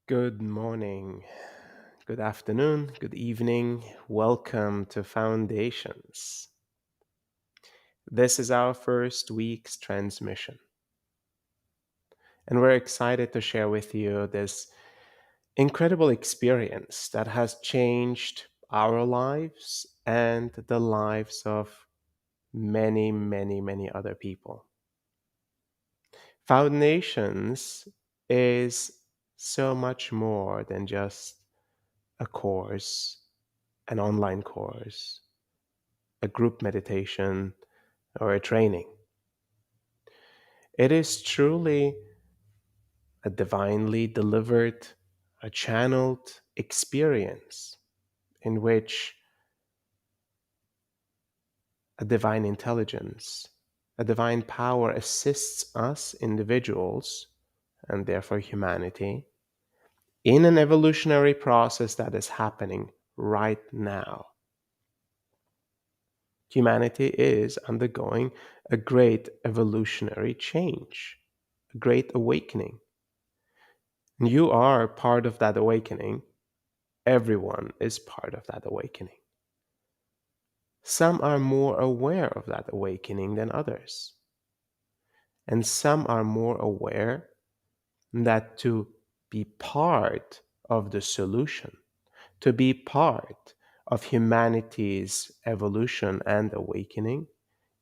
Good morning, good afternoon, good evening. Welcome to Foundations. This is our first week's transmission, and we're excited to share with you this incredible experience that has changed our lives and the lives of many, many, many other people. Foundations is so much more than just a course, an online course, a group meditation, or a training. It is truly a divinely delivered, a channeled experience in which a divine intelligence, a divine power assists us individuals, and therefore humanity, in an evolutionary process that is happening right now. Humanity is undergoing a great evolutionary change, a great awakening. And you are part of that awakening. Everyone is part of that awakening. Some are more aware of that awakening than others. And some are more aware that to be part of the solution, to be part of humanity's evolution and awakening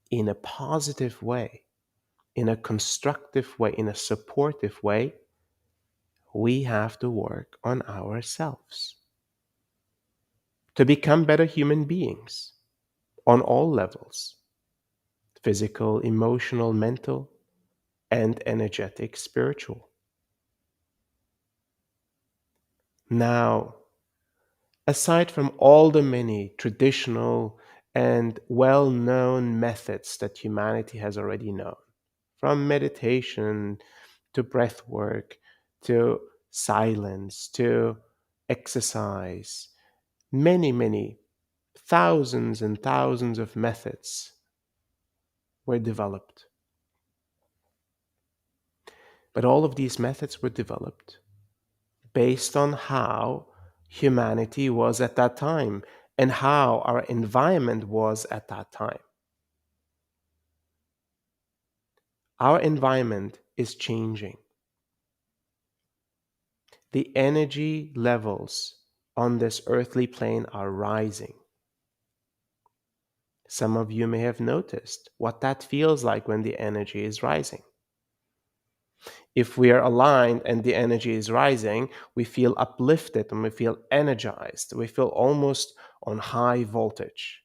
in a positive way, in a constructive way, in a supportive way, we have to work on ourselves to become better human beings on all levels: physical, emotional, mental, and energetic, spiritual. Now, aside from all the many traditional and well known methods that humanity has already known, from meditation to breath work to silence to exercise, many thousands and thousands of methods were developed. But all of these methods were developed based on how humanity was at that time and how our environment was at that time. Our environment is changing. The energy levels on this earthly plane are rising. Some of you may have noticed what that feels like when the energy is rising. If we are aligned and the energy is rising, we feel uplifted and we feel energized. We feel almost on high voltage.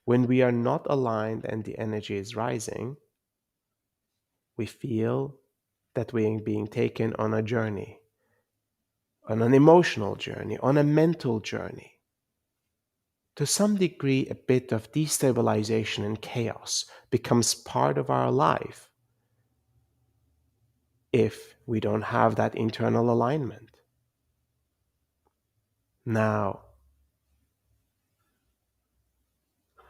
When we are not aligned and the energy is rising, we feel that we are being taken on a journey, on an emotional journey, on a mental journey. To some degree, a bit of destabilization and chaos becomes part of our life if we don't have that internal alignment. Now,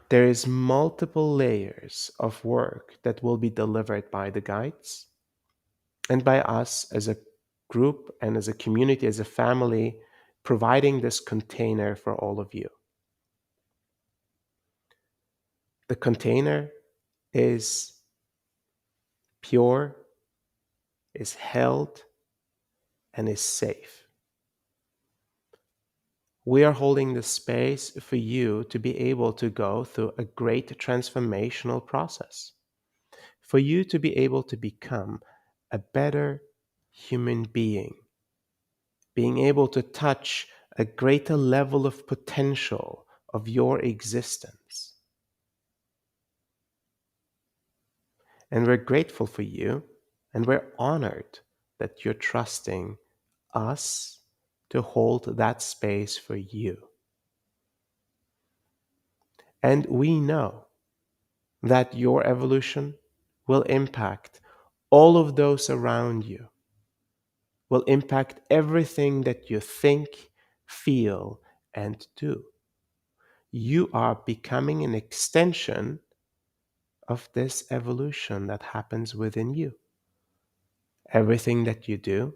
there is multiple layers of work that will be delivered by the guides and by us as a group and as a community, as a family, providing this container for all of you. The container is pure, is held, and is safe. We are holding the space for you to be able to go through a great transformational process, for you to be able to become a better human being able to touch a greater level of potential of your existence. And we're grateful for you, and we're honored that you're trusting us to hold that space for you. And we know that your evolution will impact all of those around you, will impact everything that you think, feel, and do. You are becoming an extension of this evolution that happens within you. Everything that you do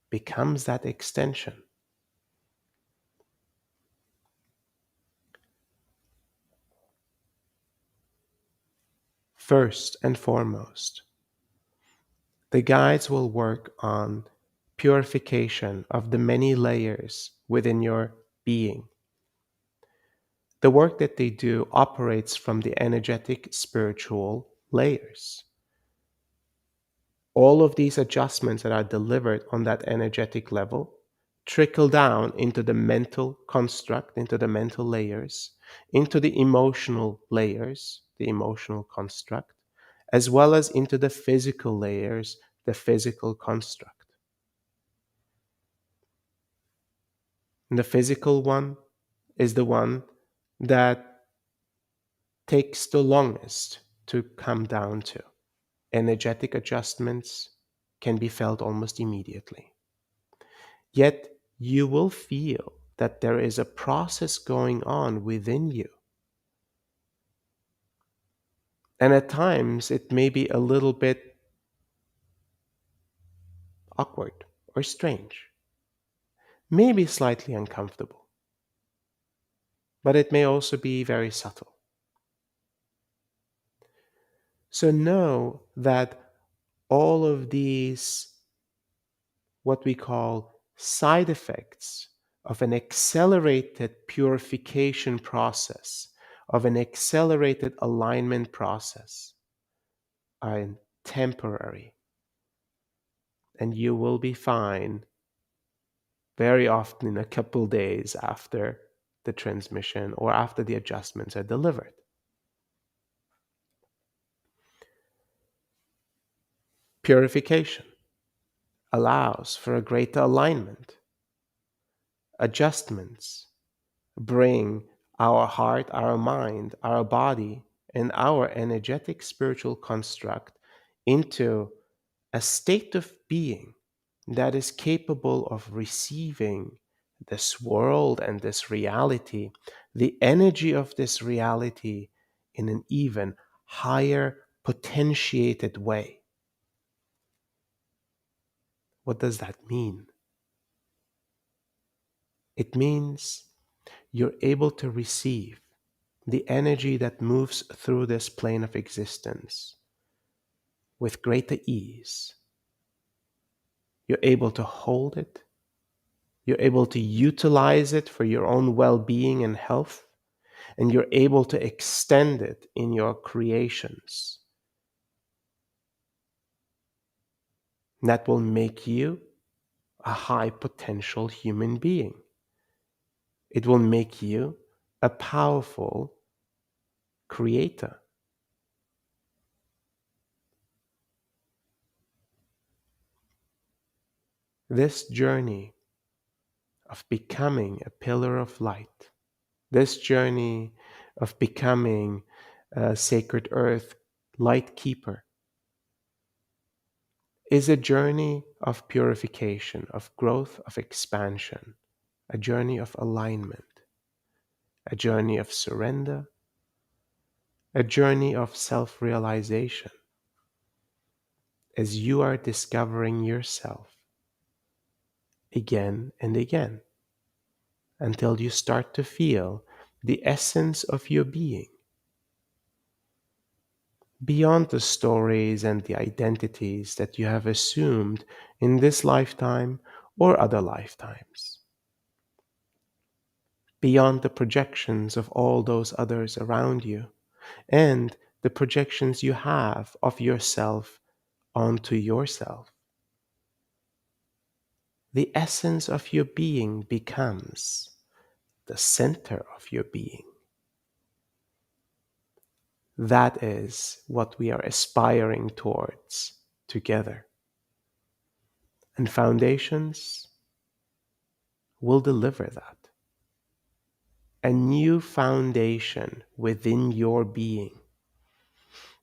becomes that extension. First and foremost, the guides will work on purification of the many layers within your being. The work that they do operates from the energetic spiritual layers. All of these adjustments that are delivered on that energetic level trickle down into the mental construct, into the mental layers, into the emotional layers, the emotional construct, as well as into the physical layers, the physical construct. And the physical one is the one that takes the longest to come down to. Energetic adjustments can be felt almost immediately. Yet you will feel that there is a process going on within you. And at times it may be a little bit awkward or strange, maybe slightly uncomfortable, but it may also be very subtle. So know that all of these, what we call side effects of an accelerated purification process, of an accelerated alignment process, are temporary, and you will be fine very often in a couple days after the transmission or after the adjustments are delivered. Purification allows for a greater alignment. Adjustments bring our heart, our mind, our body, and our energetic spiritual construct into a state of being that is capable of receiving this world and this reality, the energy of this reality, in an even higher potentiated way. What does that mean? It means you're able to receive the energy that moves through this plane of existence with greater ease. You're able to hold it. You're able to utilize it for your own well being and health. And you're able to extend it in your creations. That will make you a high potential human being. It will make you a powerful creator. This journey of becoming a pillar of light, this journey of becoming a sacred earth light keeper, is a journey of purification, of growth, of expansion, a journey of alignment, a journey of surrender, a journey of self realization as you are discovering yourself again and again until you start to feel the essence of your being beyond the stories and the identities that you have assumed in this lifetime or other lifetimes, beyond the projections of all those others around you and the projections you have of yourself onto yourself. The essence of your being becomes the center of your being. That is what we are aspiring towards together. And foundations will deliver that. A new foundation within your being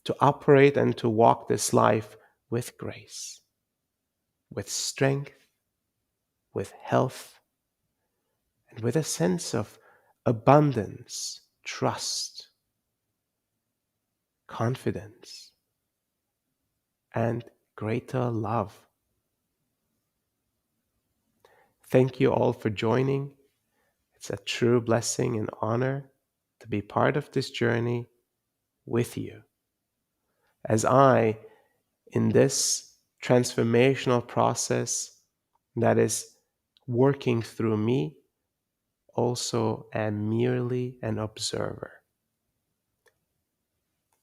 to operate and to walk this life with grace, with strength, with health, and with a sense of abundance, trust, confidence, and greater love. Thank you all for joining. It's a true blessing and honor to be part of this journey with you as I, in this transformational process that is working through me, also am merely an observer.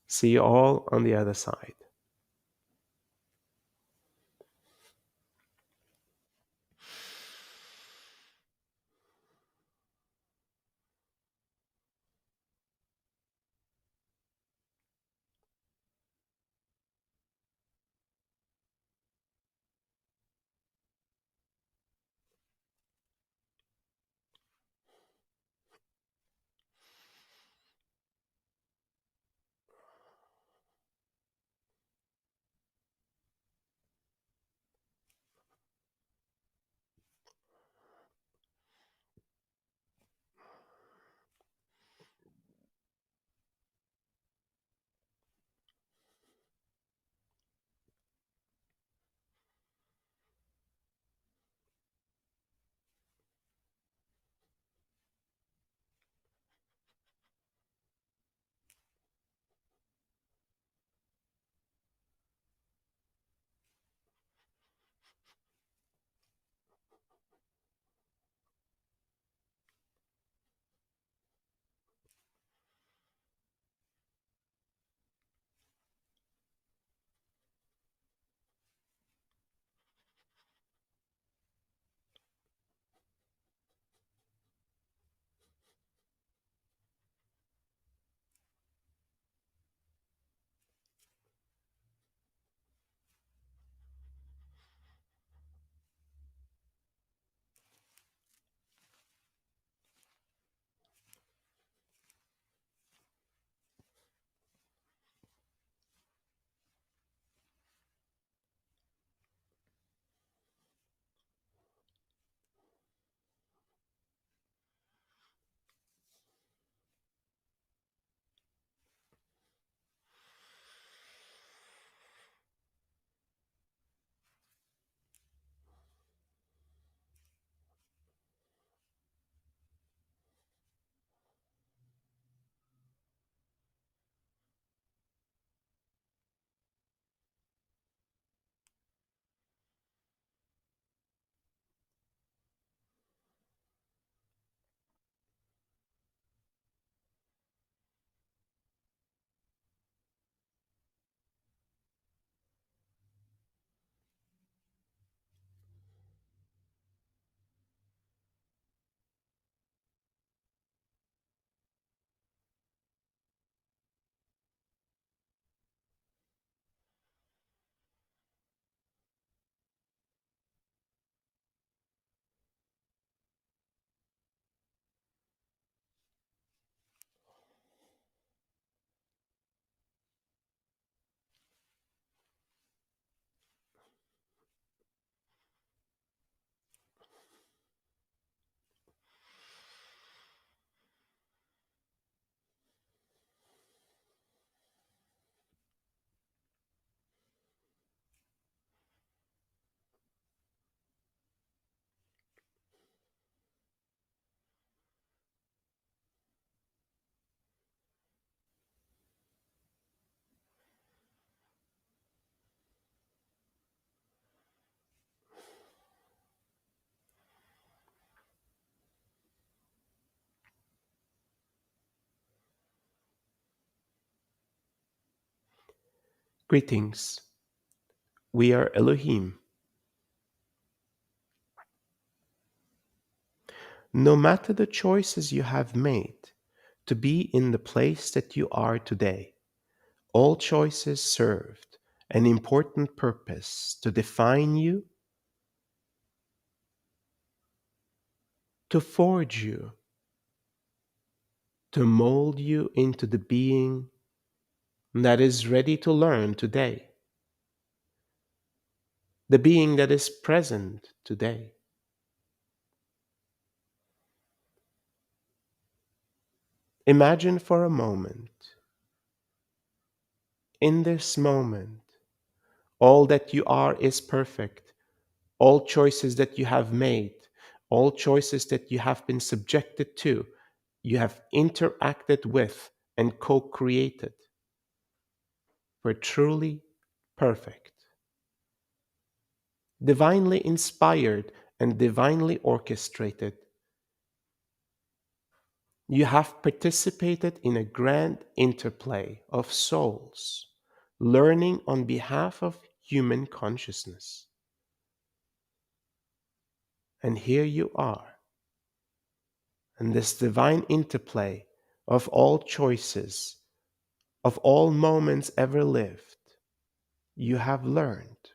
See you all on the other side. Greetings. We are Elohim. No matter the choices you have made to be in the place that you are today, all choices served an important purpose to define you, to forge you, to mold you into the being that is ready to learn today, the being that is present today. Imagine for a moment, in this moment, all that you are is perfect. All choices that you have made all choices that you have been subjected to, you have interacted with and co created were truly perfect, divinely inspired, and divinely orchestrated. You have participated in a grand interplay of souls, learning on behalf of human consciousness. And here you are, in this divine interplay of all choices, of all moments ever lived. You have learned,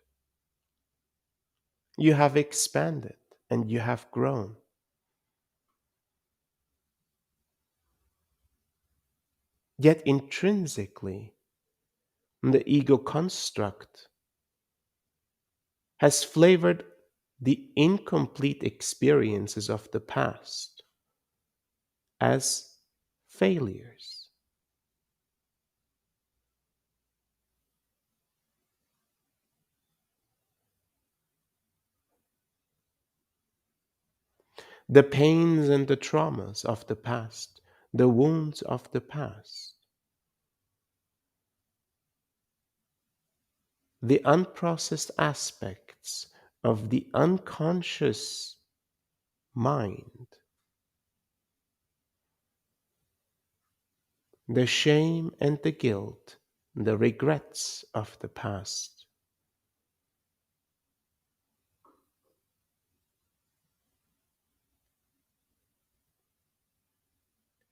you have expanded, and you have grown. Yet intrinsically, the ego construct has flavored the incomplete experiences of the past as failures. The pains and the traumas of the past, the wounds of the past, the unprocessed aspects of the unconscious mind, the shame and the guilt, the regrets of the past.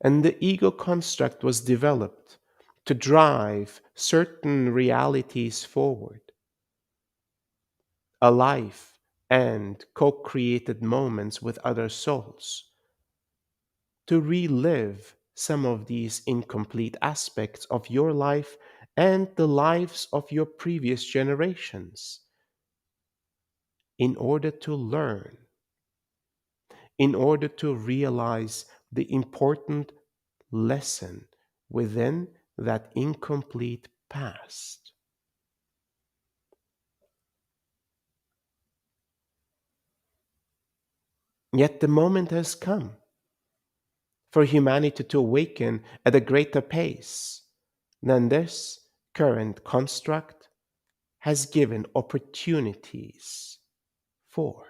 And the ego construct was developed to drive certain realities forward, a life and co created moments with other souls, to relive some of these incomplete aspects of your life and the lives of your previous generations in order to learn, in order to realize the important lesson within that incomplete past. Yet the moment has come for humanity to awaken at a greater pace than this current construct has given opportunities for.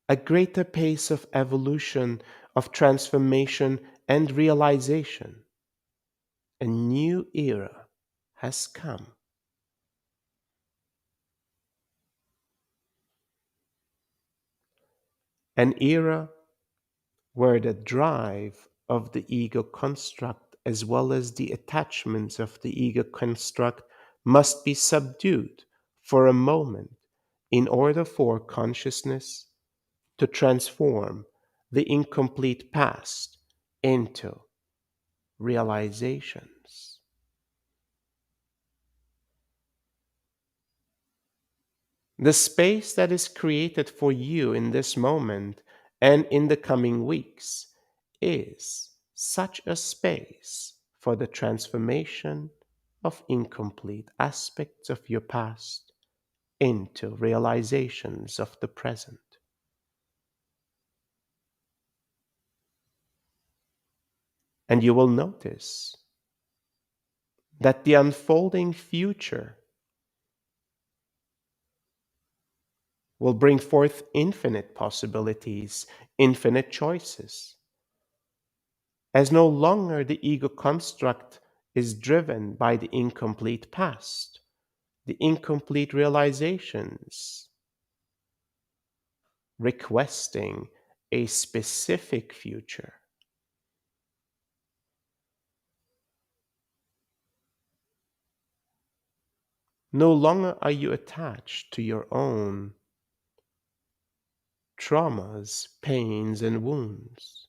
A greater pace of evolution, of transformation and realization. A new era has come. An era where the drive of the ego construct as well as the attachments of the ego construct must be subdued for a moment in order for consciousness to transform the incomplete past into realizations. The space that is created for you in this moment and in the coming weeks is such a space for the transformation of incomplete aspects of your past into realizations of the present. And you will notice that the unfolding future will bring forth infinite possibilities, infinite choices, as no longer the ego construct is driven by the incomplete past, the incomplete realizations, requesting a specific future. No longer are you attached to your own traumas, pains, and wounds.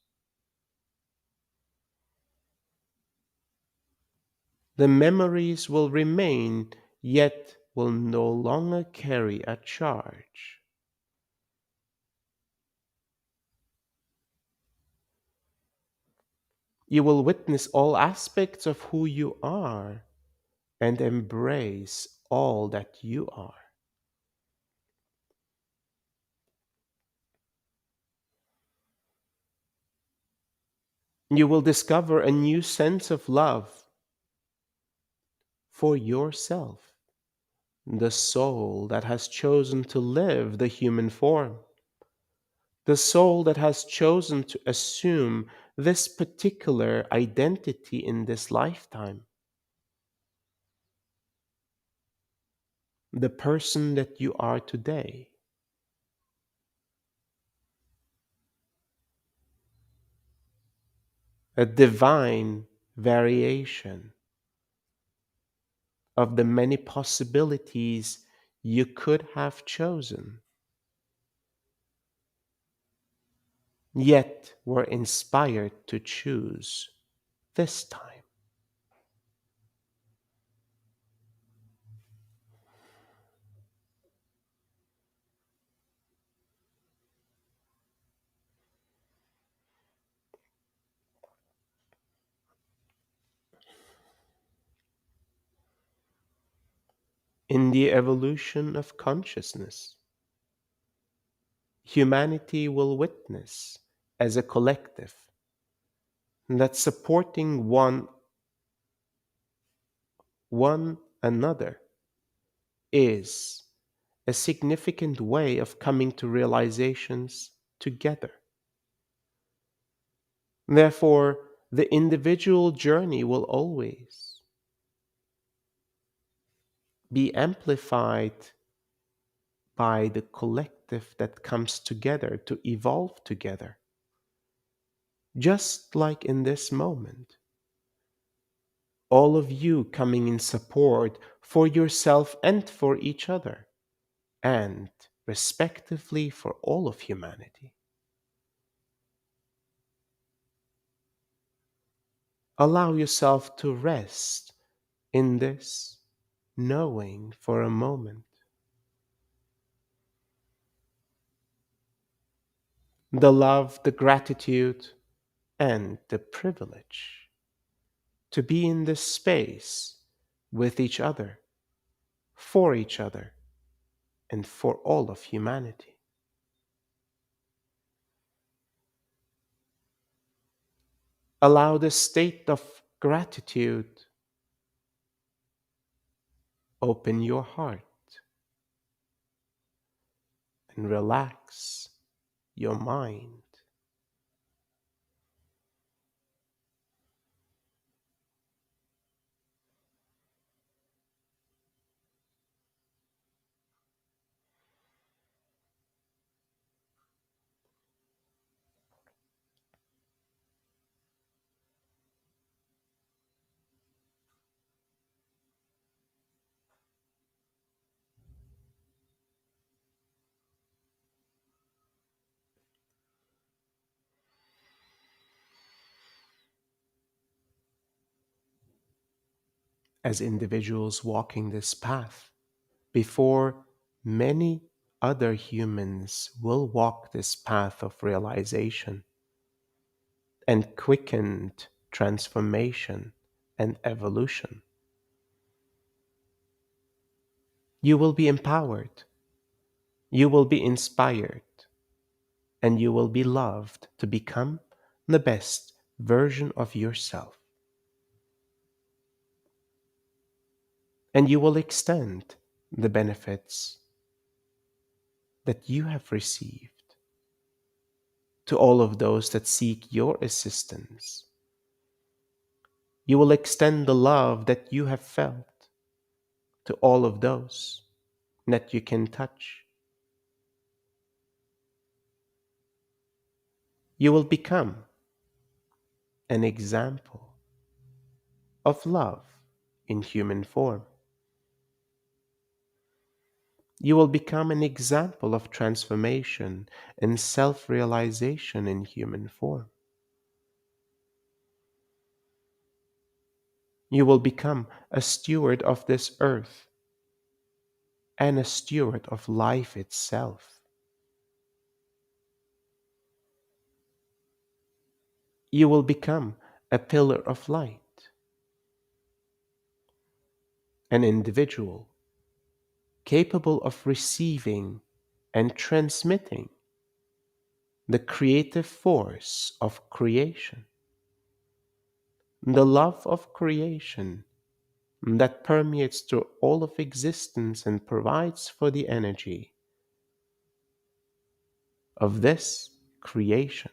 The memories will remain, yet will no longer carry a charge. You will witness all aspects of who you are and embrace all that you are. You will discover a new sense of love for yourself, the soul that has chosen to live the human form, the soul that has chosen to assume this particular identity in this lifetime, the person that you are today, a divine variation of the many possibilities you could have chosen, yet were inspired to choose this time. In the evolution of consciousness, humanity will witness as a collective that supporting one another is a significant way of coming to realizations together. Therefore, the individual journey will always be amplified by the collective that comes together to evolve together. Just like in this moment, all of you coming in support for yourself and for each other, and respectively for all of humanity. Allow yourself to rest in this knowing for a moment. The love, the gratitude, and the privilege to be in this space with each other, for each other, and for all of humanity. Allow the state of gratitude open your heart and relax your mind. As individuals walking this path, before many other humans will walk this path of realization and quickened transformation and evolution. You will be empowered, you will be inspired, and you will be loved to become the best version of yourself. And you will extend the benefits that you have received to all of those that seek your assistance. You will extend the love that you have felt to all of those that you can touch. You will become an example of love in human form. You will become an example of transformation and self realization in human form. You will become a steward of this earth and a steward of life itself. You will become a pillar of light, an individual capable of receiving and transmitting the creative force of creation. the love of creation that permeates through all of existence and provides for the energy of this creation.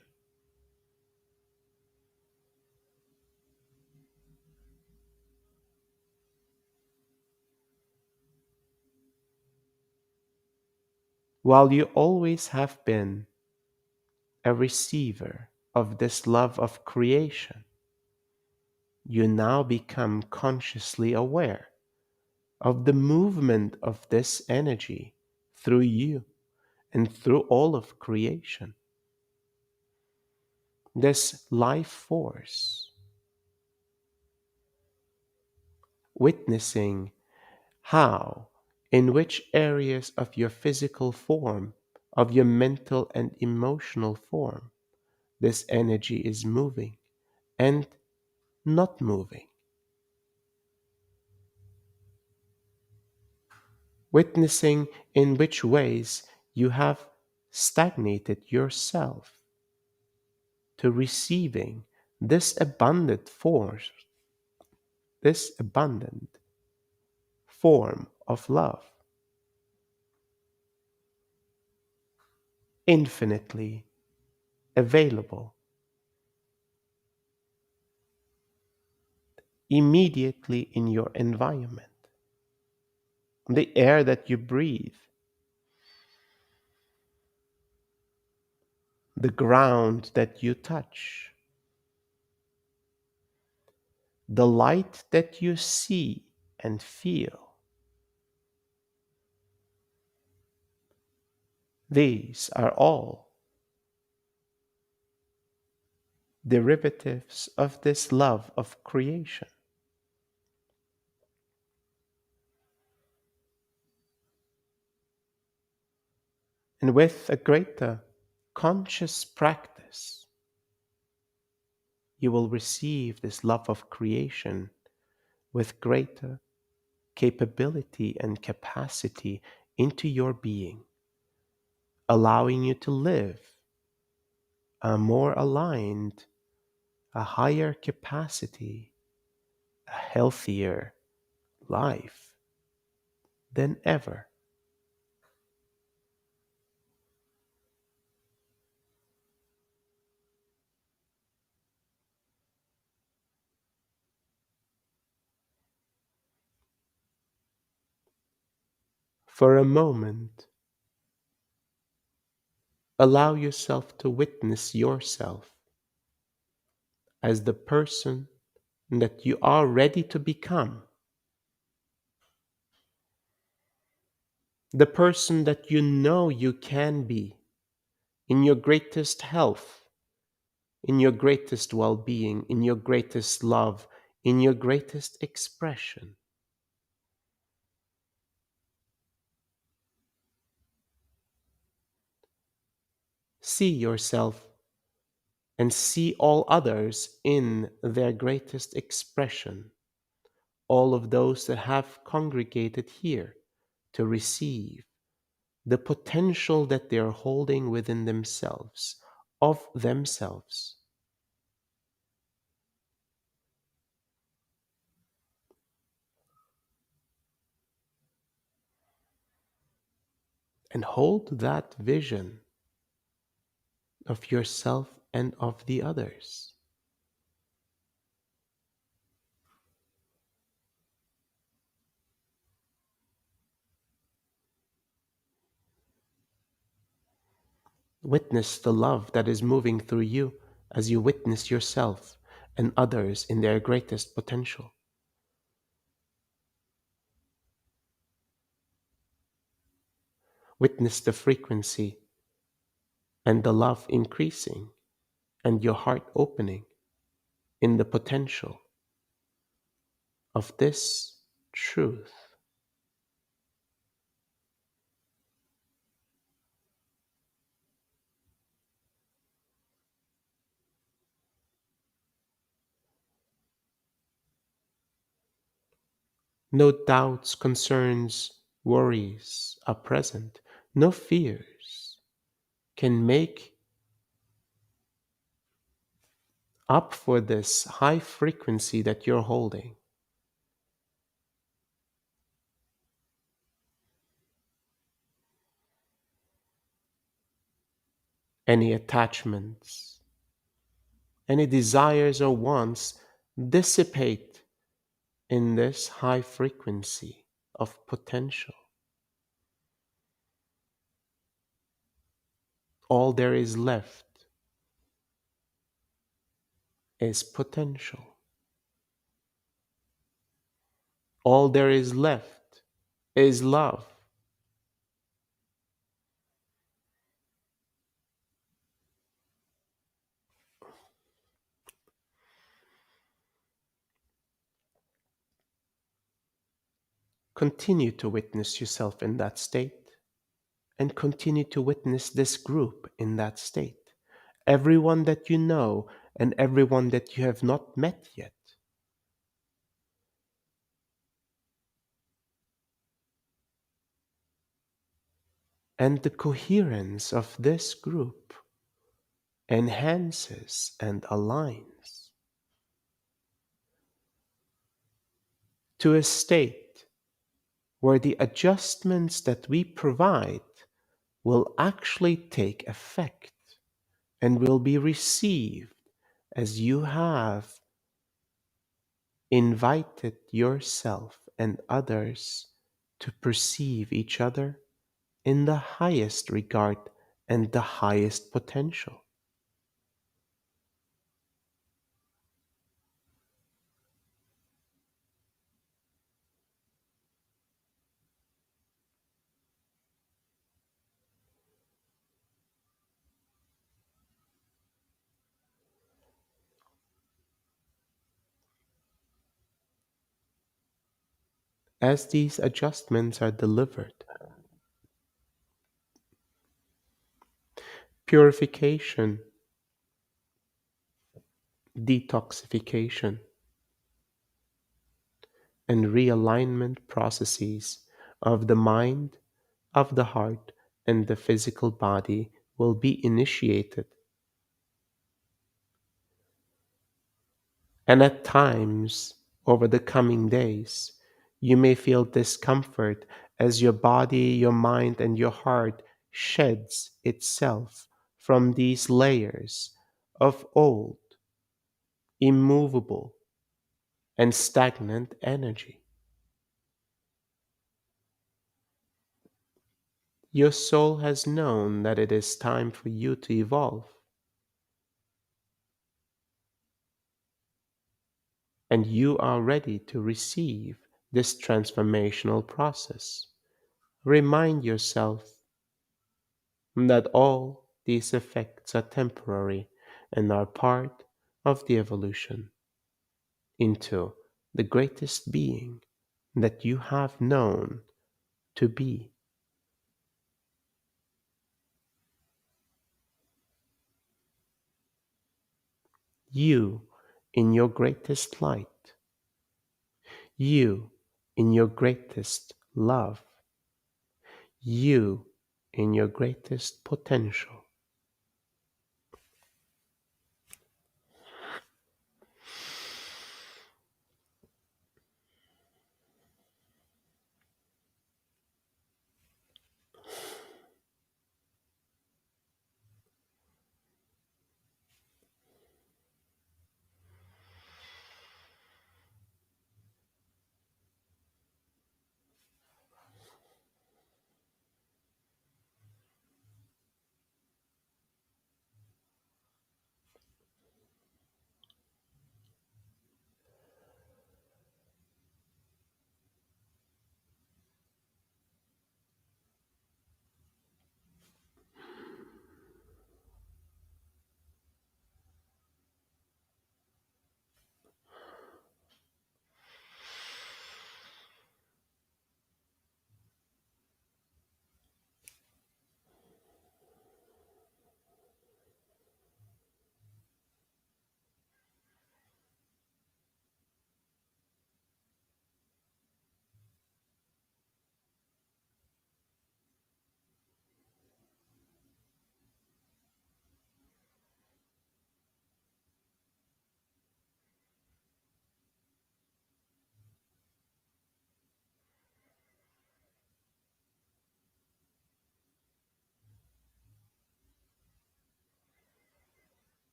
While you always have been a receiver of this love of creation, you now become consciously aware of the movement of this energy through you and through all of creation. This life force, witnessing how, in which areas of your physical form, of your mental and emotional form, this energy is moving and not moving. Witnessing in which ways you have stagnated yourself to receiving this abundant force, this abundant form of love, infinitely available immediately in your environment. The air that you breathe, the ground that you touch, the light that you see and feel. These are all derivatives of this love of creation. And with a greater conscious practice, you will receive this love of creation with greater capability and capacity into your being, allowing you to live a more aligned, a higher capacity, a healthier life than ever. For a moment, allow yourself to witness yourself as the person that you are ready to become, the person that you know you can be in your greatest health, in your greatest well being, in your greatest love, in your greatest expression. See yourself and see all others in their greatest expression, all of those that have congregated here to receive the potential that they are holding within themselves, of themselves. And hold that vision of yourself and of the others. Witness the love that is moving through you as you witness yourself and others in their greatest potential. Witness the frequency and the love increasing and your heart opening in the potential of this truth. No doubts, concerns, worries are present. No fears can make up for this high frequency that you're holding. Any attachments, any desires or wants dissipate in this high frequency of potential. All there is left is potential. All there is left is love. Continue to witness yourself in that state and continue to witness this group in that state. Everyone that you know and everyone that you have not met yet. And the coherence of this group enhances and aligns to a state where the adjustments that we provide will actually take effect and will be received as you have invited yourself and others to perceive each other in the highest regard and the highest potential. As these adjustments are delivered, purification, detoxification, and realignment processes of the mind, of the heart, and the physical body will be initiated. And at times, over the coming days, you may feel discomfort as your body, your mind, and your heart sheds itself from these layers of old, immovable, and stagnant energy. Your soul has known that it is time for you to evolve, and you are ready to receive this transformational process. Remind yourself that all these effects are temporary and are part of the evolution into the greatest being that you have known to be. You in your greatest light, you in your greatest love, you in your greatest potential.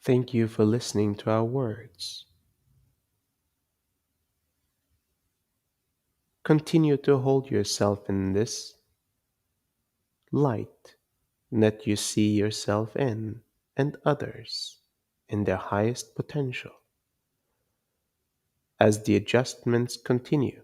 Thank you for listening to our words. Continue to hold yourself in this light that you see yourself in and others in their highest potential. As the adjustments continue,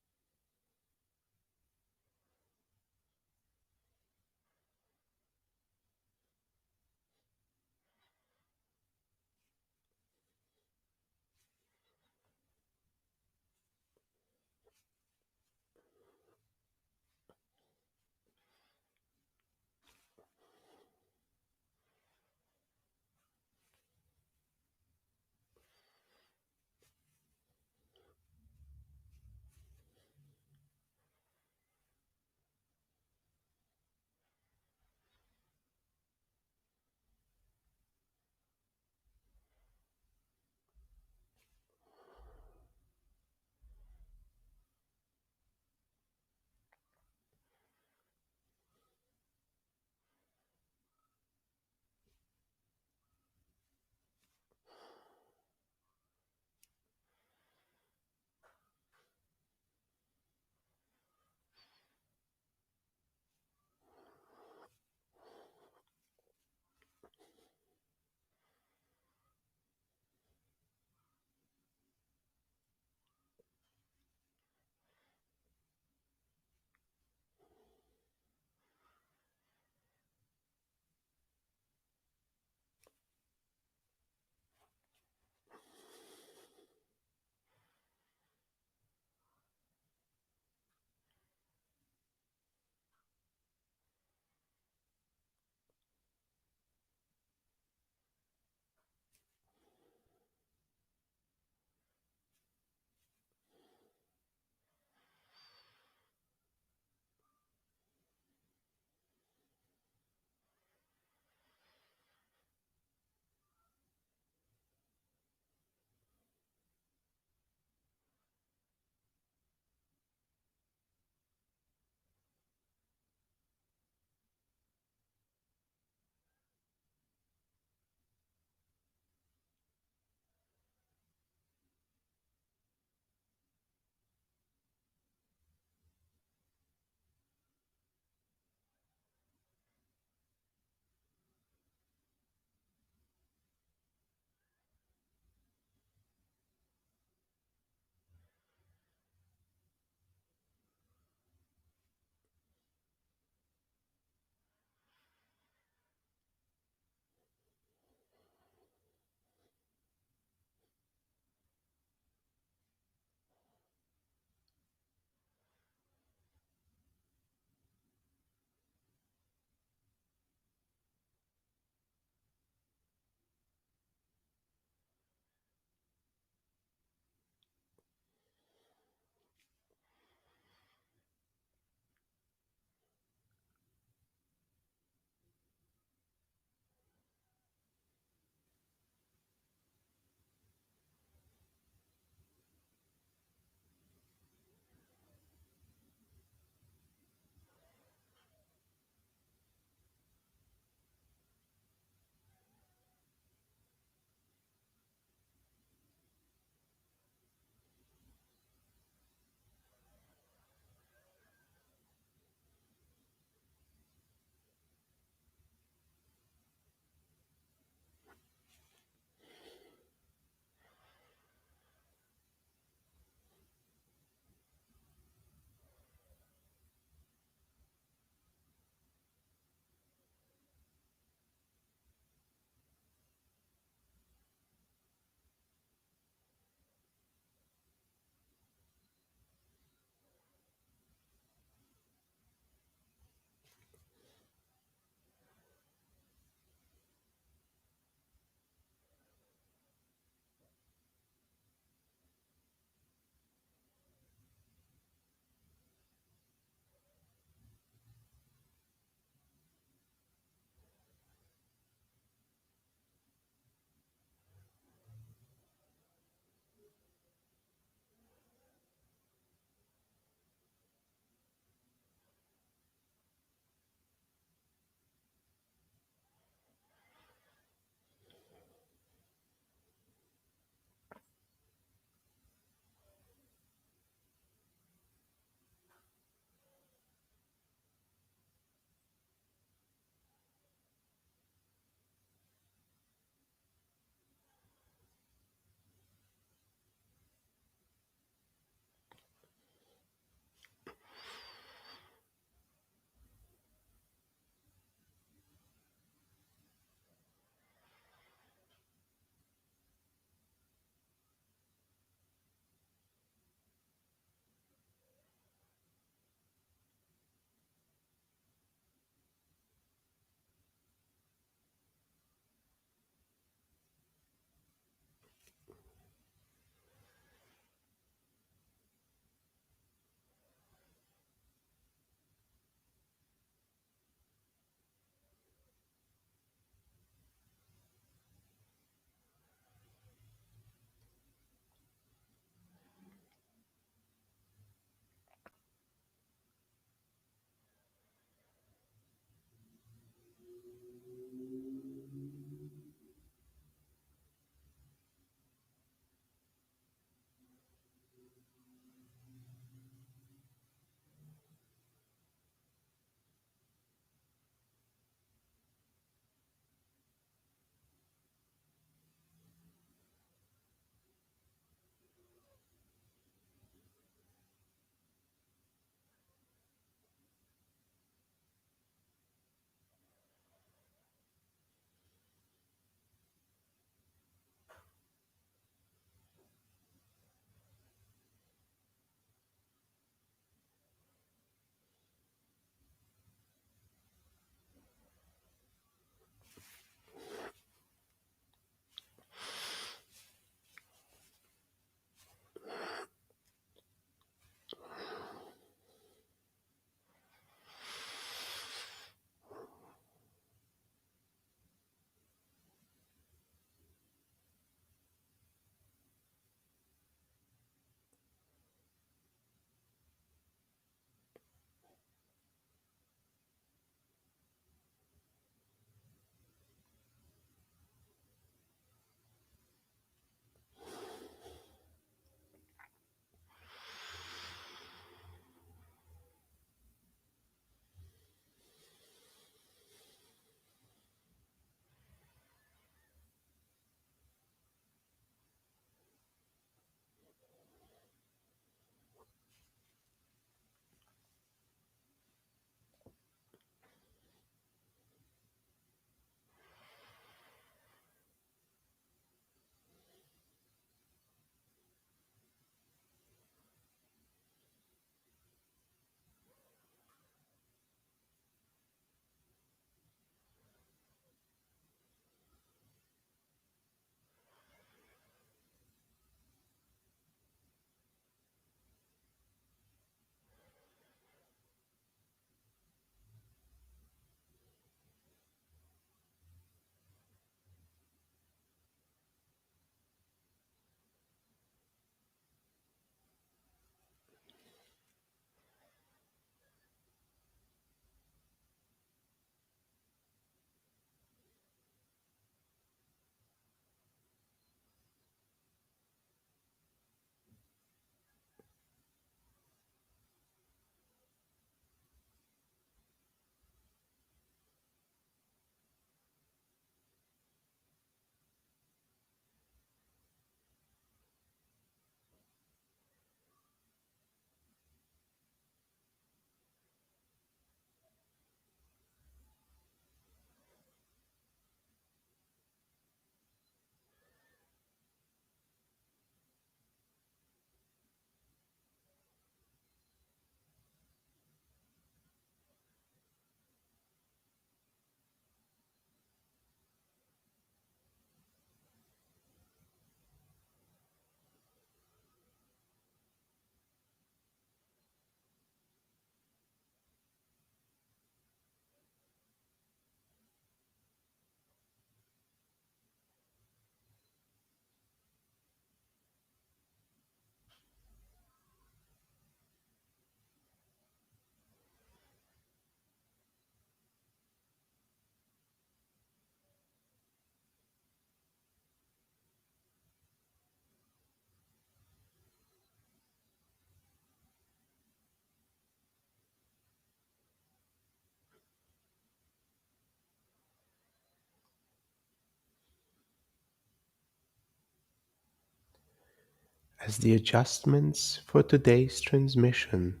As the adjustments for today's transmission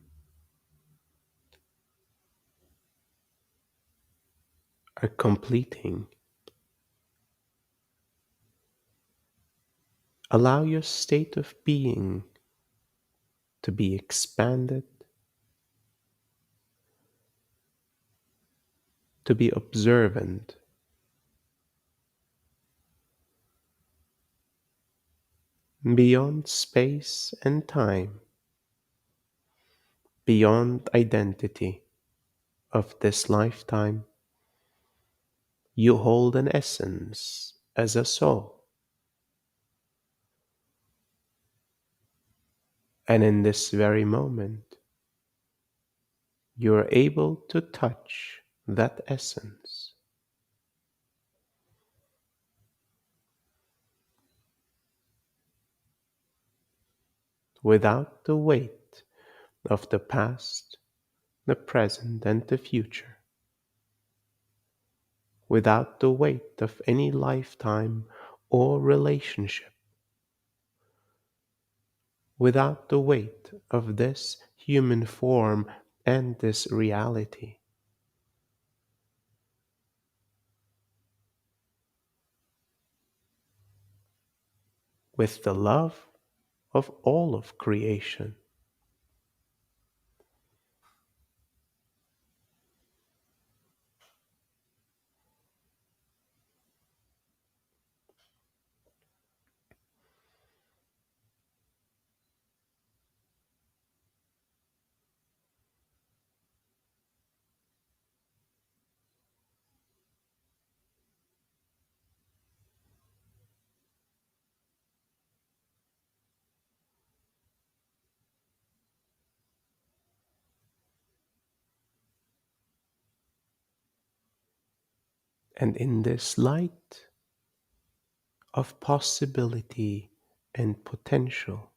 are completing, allow your state of being to be expanded, to be observant, beyond space and time, beyond identity of this lifetime. You hold an essence as a soul, and in this very moment, you are able to touch that essence. without the weight of the past, the present, and the future, without the weight of any lifetime or relationship, without the weight of this human form and this reality. With the love of all of creation. And in this light of possibility and potential,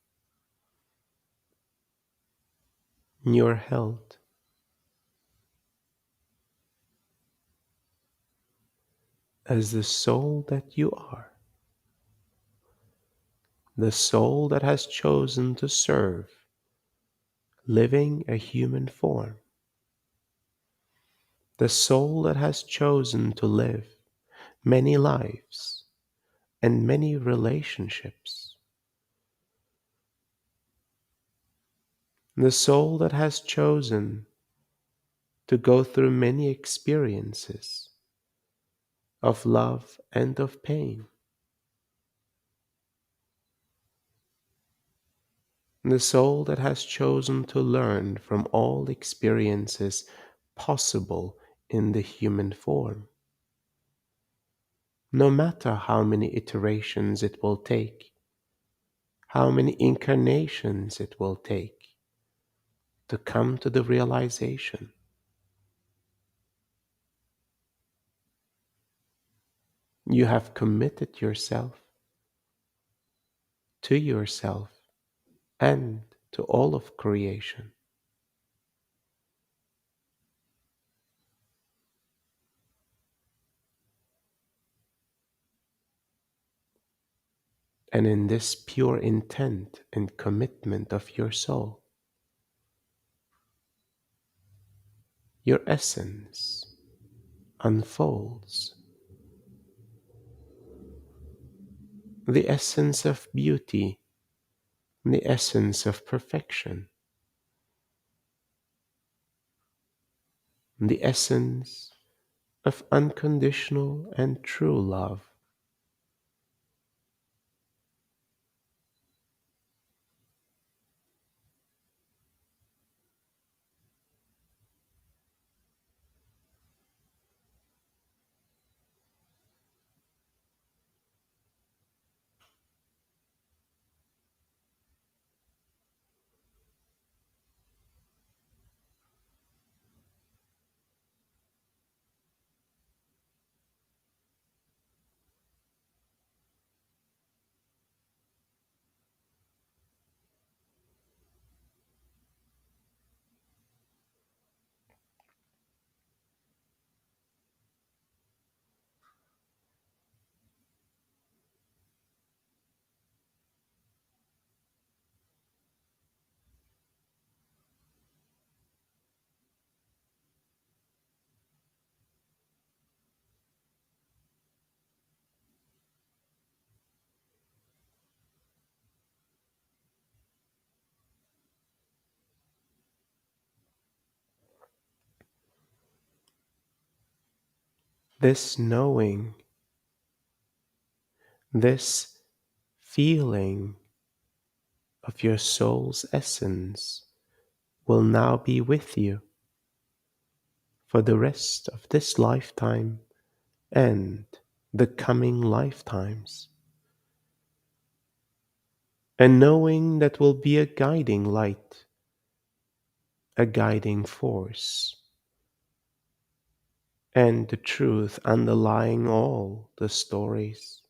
you're held as the soul that you are, the soul that has chosen to serve, living a human form, the soul that has chosen to live many lives and many relationships, the soul that has chosen to go through many experiences of love and of pain, the soul that has chosen to learn from all experiences possible in the human form, no matter how many iterations it will take, how many incarnations it will take to come to the realization. You have committed yourself to yourself and to all of creation. And in this pure intent and commitment of your soul, your essence unfolds, the essence of beauty, the essence of perfection, the essence of unconditional and true love. This knowing, this feeling of your soul's essence will now be with you for the rest of this lifetime and the coming lifetimes. And knowing that will be a guiding light, a guiding force, and the truth underlying all the stories.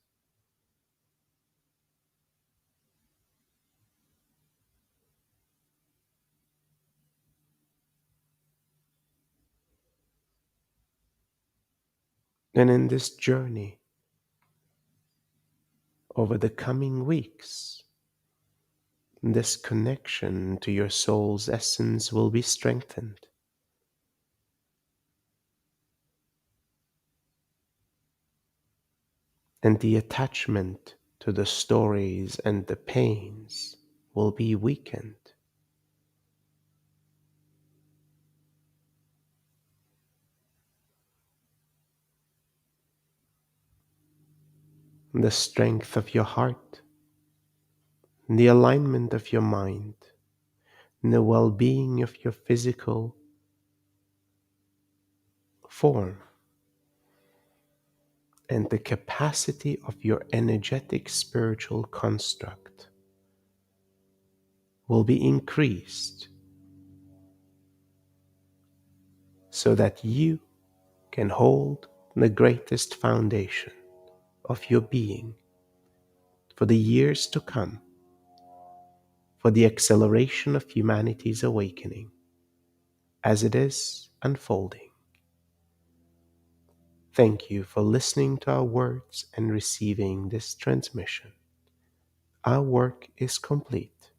And in this journey over the coming weeks, this connection to your soul's essence will be strengthened. And the attachment to the stories and the pains will be weakened. The strength of your heart, the alignment of your mind, and the well being of your physical form, and the capacity of your energetic spiritual construct will be increased so that you can hold the greatest foundation of your being for the years to come, for the acceleration of humanity's awakening as it is unfolding. Thank you for listening to our words and receiving this transmission. Our work is complete.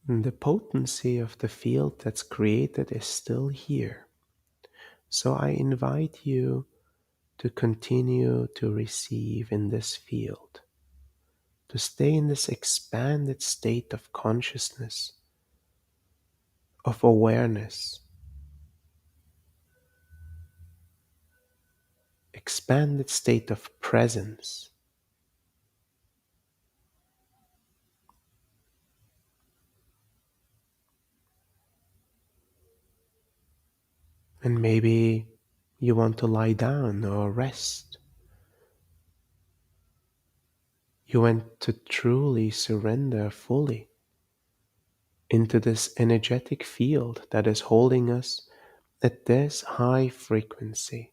And the potency of the field that's created is still here. So I invite you to continue to receive in this field, to stay in this expanded state of consciousness, of awareness, expanded state of presence. And maybe you want to lie down or rest. You want to truly surrender fully into this energetic field that is holding us at this high frequency.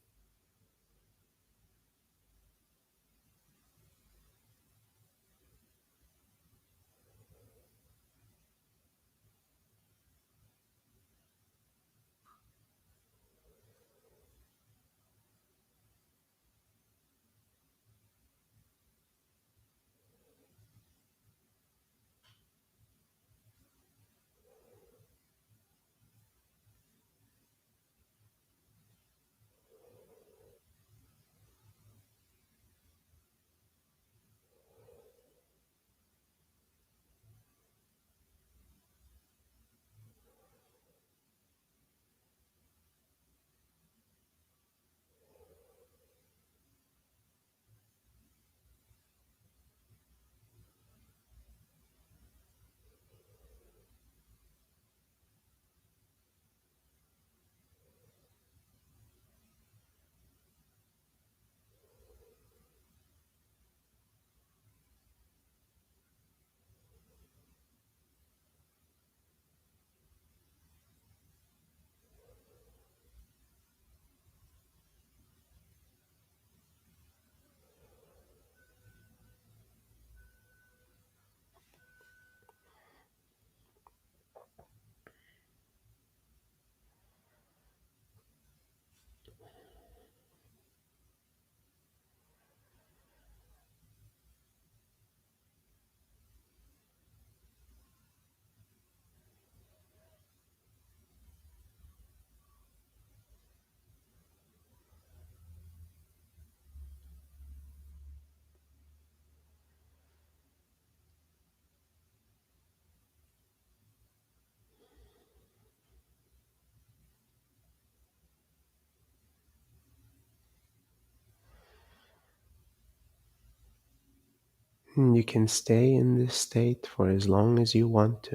And you can stay in this state for as long as you want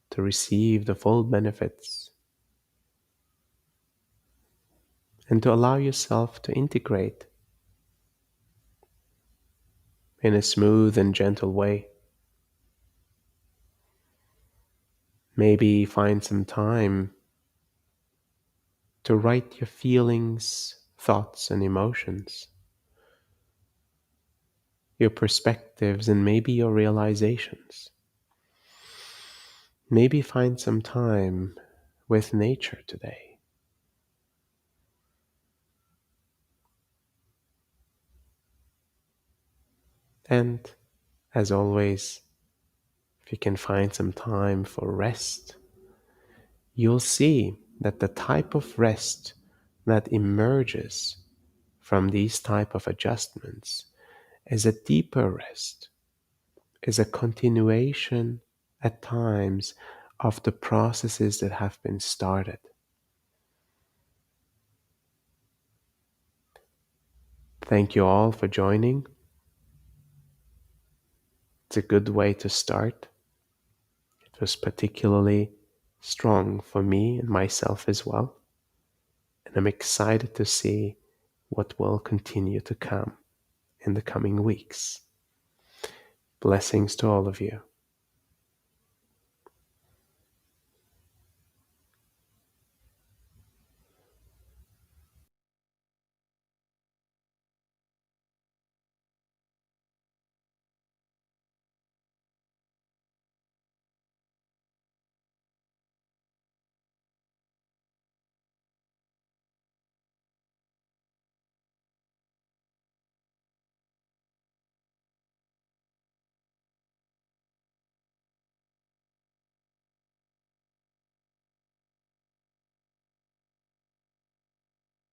to receive the full benefits and to allow yourself to integrate in a smooth and gentle way. Maybe find some time to write your feelings, thoughts, and emotions, your perspectives, and maybe your realizations. Maybe find some time with nature today. And as always, if you can find some time for rest, you'll see that the type of rest that emerges from these type of adjustments is a deeper rest, is a continuation at times of the processes that have been started. Thank you all for joining. It's a good way to start. It was particularly strong for me and myself as well. And I'm excited to see what will continue to come in the coming weeks. Blessings to all of you.